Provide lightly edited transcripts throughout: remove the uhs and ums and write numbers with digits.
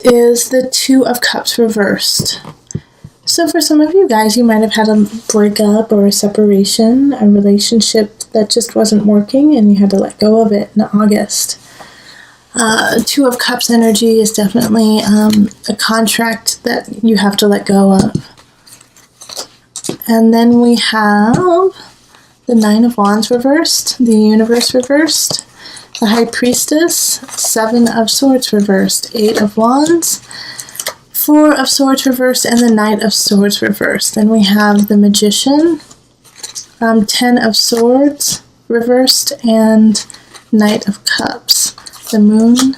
is the Two of Cups reversed. So for some of you guys, you might have had a breakup or a separation, a relationship that just wasn't working and you had to let go of it in August. Two of Cups energy is definitely a contract that you have to let go of. And then we have the Nine of Wands reversed, the Universe reversed, the High Priestess, Seven of Swords reversed, Eight of Wands, Four of Swords reversed, and the Knight of Swords reversed. Then we have the Magician, Ten of Swords reversed, and Knight of Cups. The Moon,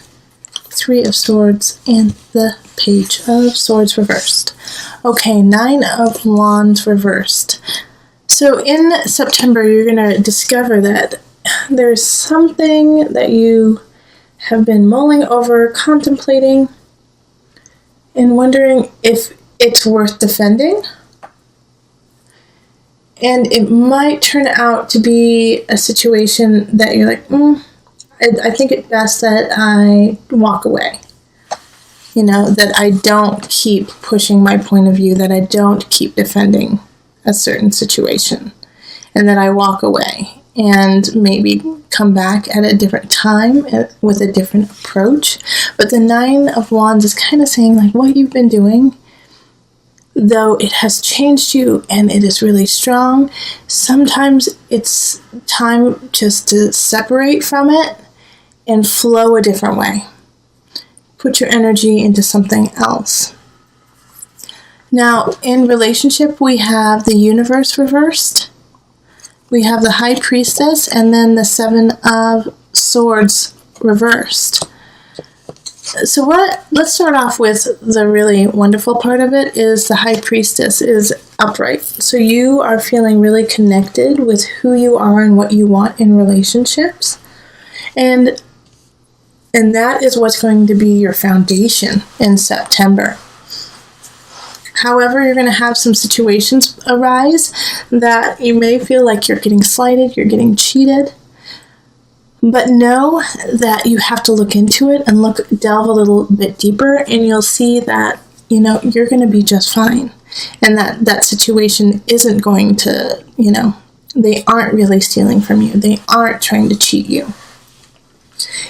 Three of Swords, and the Page of Swords reversed. Okay, Nine of Wands reversed. So in September, you're going to discover that there's something that you have been mulling over, contemplating, and wondering if it's worth defending. And it might turn out to be a situation that you're like, I think it's best that I walk away. You know, that I don't keep pushing my point of view, that I don't keep defending a certain situation, and that I walk away and maybe come back at a different time with a different approach. But the Nine of Wands is kind of saying, like, what you've been doing, though it has changed you and it is really strong, sometimes it's time just to separate from it and flow a different way. Put your energy into something else. Now, in relationship, we have the Universe reversed. We have the High Priestess, and then the Seven of Swords reversed. So let's start off with the really wonderful part of it is the High Priestess is upright. So you are feeling really connected with who you are and what you want in relationships. And that is what's going to be your foundation in September. However, you're going to have some situations arise that you may feel like you're getting slighted, you're getting cheated. But know that you have to look into it and delve a little bit deeper, and you'll see that, you know, you're going to be just fine. And that situation isn't going to, you know, they aren't really stealing from you. They aren't trying to cheat you.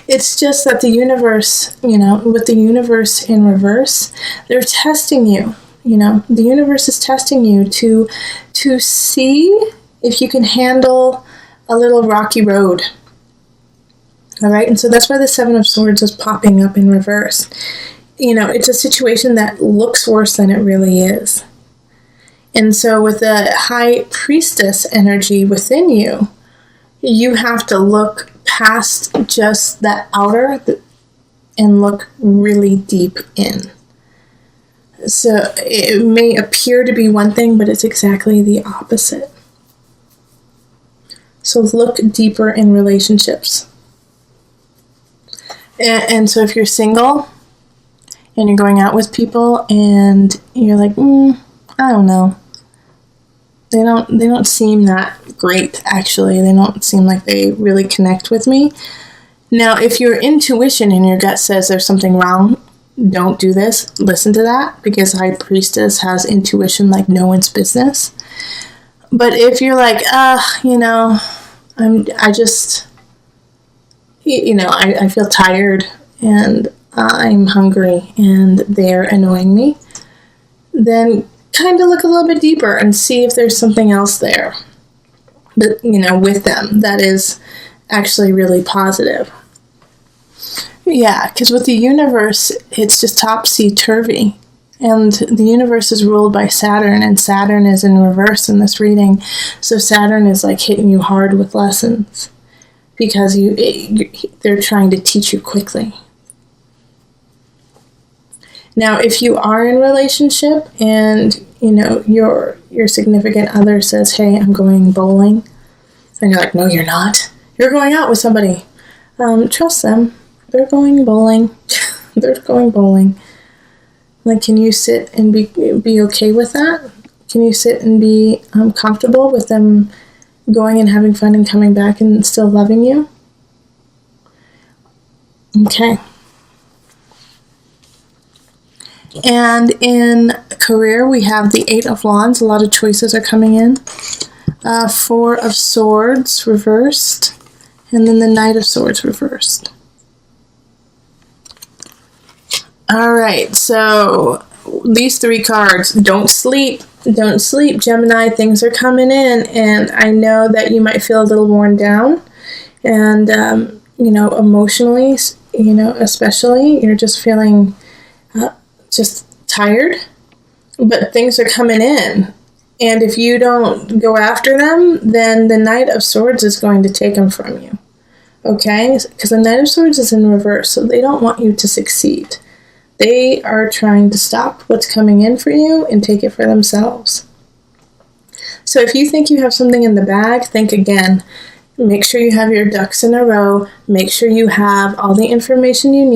It's just that the universe, you know, with the universe in reverse, they're testing you. You know, the universe is testing you to see if you can handle a little rocky road. All right, and so that's why the Seven of Swords is popping up in reverse. You know, it's a situation that looks worse than it really is. And so with the High Priestess energy within you, you have to look past just that outer and look really deep in. So it may appear to be one thing, but it's exactly the opposite. So look deeper in relationships. And so if you're single and you're going out with people and you're like, I don't know. They don't seem that great, actually. They don't seem like they really connect with me. Now, if your intuition in your gut says there's something wrong, don't do this. Listen to that, because High Priestess has intuition like no one's business. But if you're like, you know, I feel tired and I'm hungry and they're annoying me, then kind of look a little bit deeper and see if there's something else there, that, you know, with them that is actually really positive. Yeah, because with the universe, it's just topsy-turvy. And the universe is ruled by Saturn, and Saturn is in reverse in this reading. So Saturn is like hitting you hard with lessons because they're trying to teach you quickly. Now, if you are in a relationship and, you know, your significant other says, hey, I'm going bowling, and you're like, no, you're not. You're going out with somebody. Trust them. They're going bowling. They're going bowling. Like, can you sit and be okay with that? Can you sit and be comfortable with them going and having fun and coming back and still loving you? Okay. And in career, we have the Eight of Wands. A lot of choices are coming in. Four of Swords reversed. And then the Knight of Swords reversed. All right, so these three cards, don't sleep. Don't sleep, Gemini. Things are coming in. And I know that you might feel a little worn down. And, emotionally, especially, you're just feeling just tired. But things are coming in. And if you don't go after them, then the Knight of Swords is going to take them from you. Okay? Because the Knight of Swords is in reverse, so they don't want you to succeed. They are trying to stop what's coming in for you and take it for themselves. So if you think you have something in the bag, think again. Make sure you have your ducks in a row. Make sure you have all the information you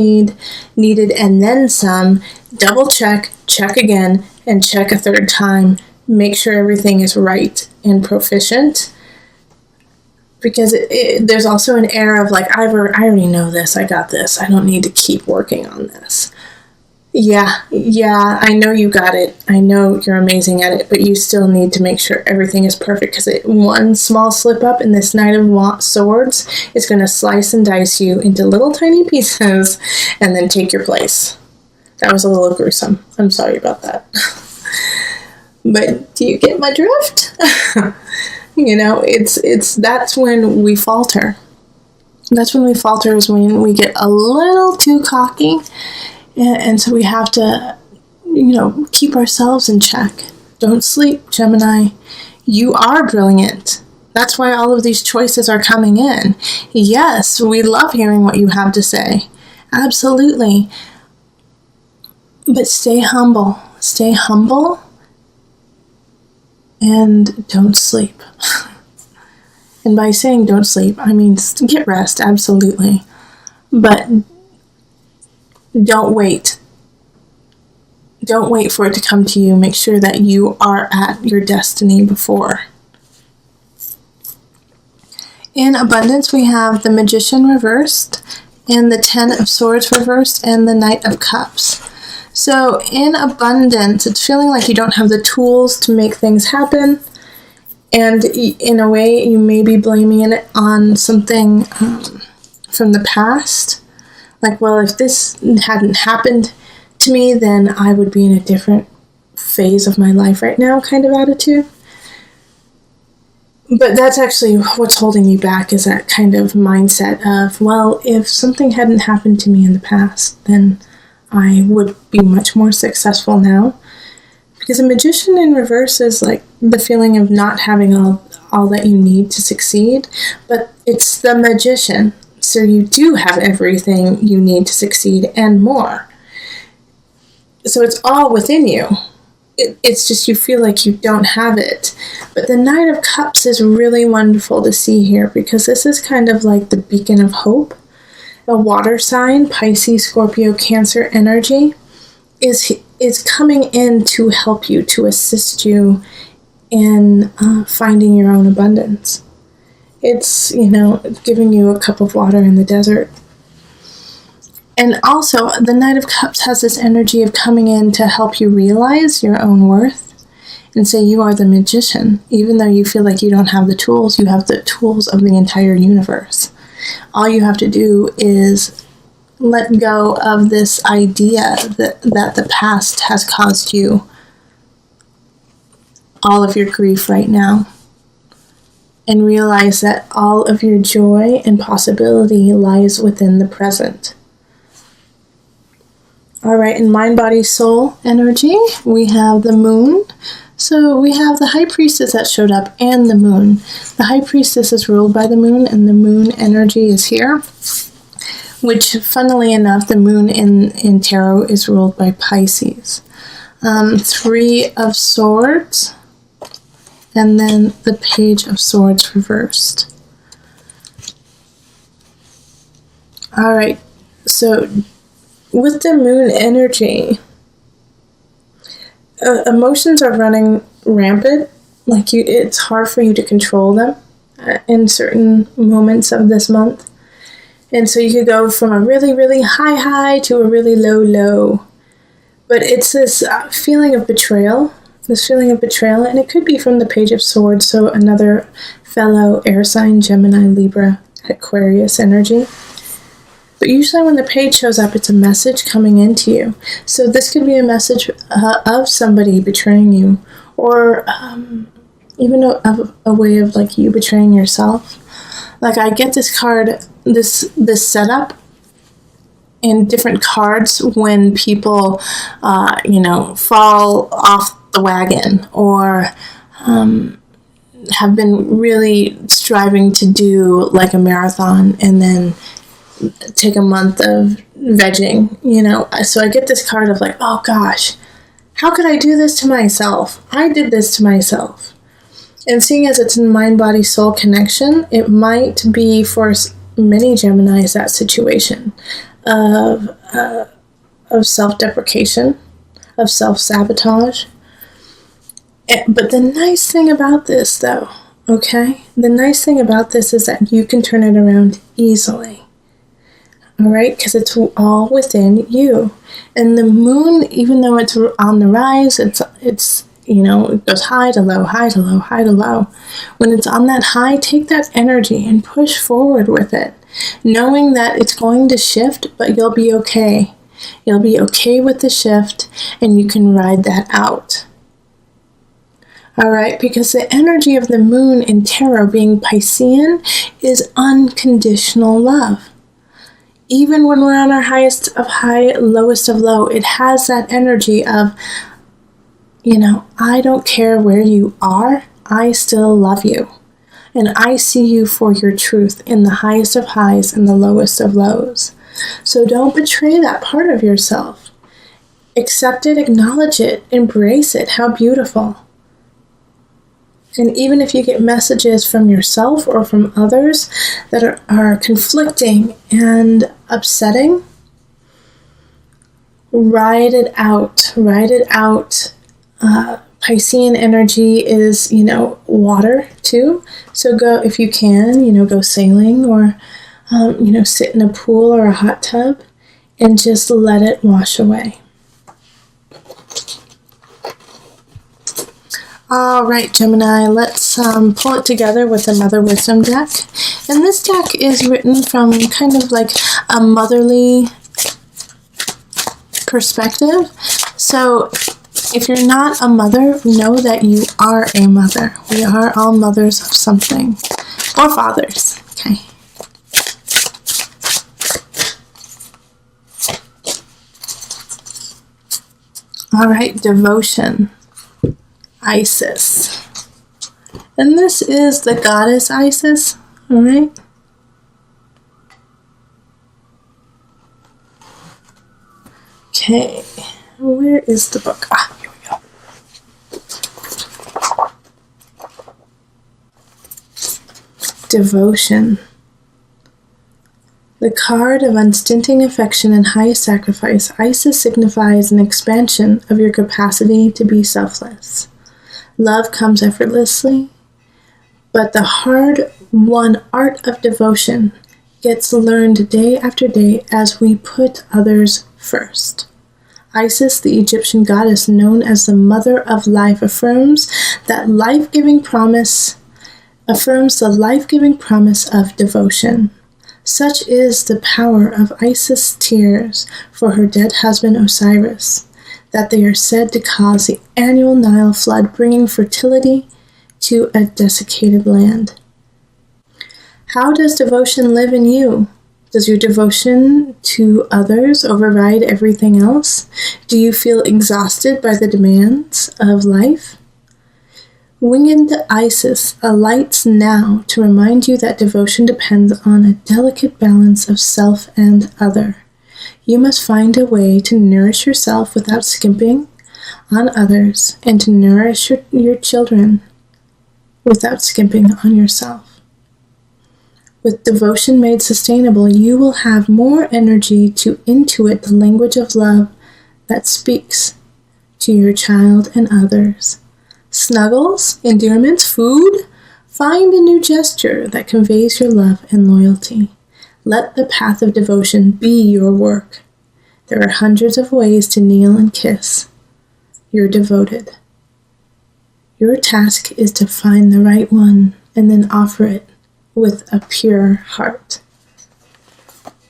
needed, and then some. Double check again, and check a third time. Make sure everything is right and proficient. Because there's also an air of like, I already know this, I got this, I don't need to keep working on this. Yeah, I know you got it. I know you're amazing at it, but you still need to make sure everything is perfect, because one small slip up in this Knight of Swords is going to slice and dice you into little tiny pieces and then take your place. That was a little gruesome. I'm sorry about that. But do you get my drift? That's when we falter. That's when we falter, is when we get a little too cocky. And so we have to, keep ourselves in check. Don't sleep, Gemini. You are brilliant. That's why all of these choices are coming in. Yes, we love hearing what you have to say. Absolutely. But stay humble. Stay humble. And don't sleep. And by saying don't sleep, I mean get rest, absolutely. But don't wait. Don't wait for it to come to you. Make sure that you are at your destiny before. In abundance, we have the Magician reversed, and the Ten of Swords reversed, and the Knight of Cups. So in abundance, it's feeling like you don't have the tools to make things happen. And in a way, you may be blaming it on something from the past. Like, well, if this hadn't happened to me, then I would be in a different phase of my life right now kind of attitude. But that's actually what's holding you back, is that kind of mindset of, well, if something hadn't happened to me in the past, then I would be much more successful now. Because a Magician in reverse is like the feeling of not having all that you need to succeed, but it's the Magician, so you do have everything you need to succeed and more. So it's all within you. It's just you feel like you don't have it. But the Knight of Cups is really wonderful to see here, because this is kind of like the beacon of hope. A water sign, Pisces, Scorpio, Cancer energy is coming in to help you, to assist you in finding your own abundance. It's, giving you a cup of water in the desert. And also, the Knight of Cups has this energy of coming in to help you realize your own worth and say you are the magician. Even though you feel like you don't have the tools, you have the tools of the entire universe. All you have to do is let go of this idea that the past has caused you all of your grief right now, and realize that all of your joy and possibility lies within the present. All right, in mind, body, soul energy, we have the moon. So we have the High Priestess that showed up and the moon. The High Priestess is ruled by the moon, and the moon energy is here, which, funnily enough, the moon in tarot is ruled by Pisces. Three of Swords, and then the Page of Swords reversed. All right, so with the moon energy, emotions are running rampant. Like it's hard for you to control them in certain moments of this month. And so you could go from a really, really high to a really low. But it's this feeling of betrayal, and it could be from the Page of Swords, so another fellow air sign, Gemini, Libra, Aquarius energy. But usually when the page shows up, it's a message coming into you. So this could be a message of somebody betraying you, or even a way of like you betraying yourself. Like I get this card, this setup in different cards when people, fall off the wagon, or have been really striving to do like a marathon and then take a month of vegging, So I get this card of like, oh gosh, how could I do this to myself? I did this to myself. And seeing as it's a mind-body-soul connection, it might be for many Geminis that situation of self-deprecation, of self-sabotage. But the nice thing about this, though, okay? The nice thing about this is that you can turn it around easily. All right? Because it's all within you. And the moon, even though it's on the rise, it's it goes high to low, high to low, high to low. When it's on that high, take that energy and push forward with it, knowing that it's going to shift, but you'll be okay. You'll be okay with the shift, and you can ride that out. All right, because the energy of the moon in tarot being Piscean is unconditional love. Even when we're on our highest of high, lowest of low, it has that energy of, I don't care where you are, I still love you. And I see you for your truth in the highest of highs and the lowest of lows. So don't betray that part of yourself. Accept it, acknowledge it, embrace it. How beautiful. And even if you get messages from yourself or from others that are conflicting and upsetting, ride it out. Ride it out. Piscean energy is, water too. So go, if you can, go sailing or, sit in a pool or a hot tub and just let it wash away. All right, Gemini, let's pull it together with the Mother Wisdom deck. And this deck is written from kind of like a motherly perspective. So if you're not a mother, know that you are a mother. We are all mothers of something. Or fathers, okay? All right, devotion. Isis. And this is the goddess Isis, all right? Okay, where is the book? Here we go. Devotion. The card of unstinting affection and highest sacrifice, Isis signifies an expansion of your capacity to be selfless. Love comes effortlessly, but the hard-won art of devotion gets learned day after day as we put others first. Isis, the Egyptian goddess known as the Mother of Life, affirms the life-giving promise of devotion. Such is the power of Isis' tears for her dead husband Osiris, that they are said to cause the annual Nile flood, bringing fertility to a desiccated land. How does devotion live in you? Does your devotion to others override everything else? Do you feel exhausted by the demands of life? Winged Isis alights now to remind you that devotion depends on a delicate balance of self and other. You must find a way to nourish yourself without skimping on others, and to nourish your children without skimping on yourself. With devotion made sustainable, you will have more energy to intuit the language of love that speaks to your child and others. Snuggles, endearments, food, find a new gesture that conveys your love and loyalty. Let the path of devotion be your work. There are hundreds of ways to kneel and kiss. You're devoted. Your task is to find the right one and then offer it with a pure heart.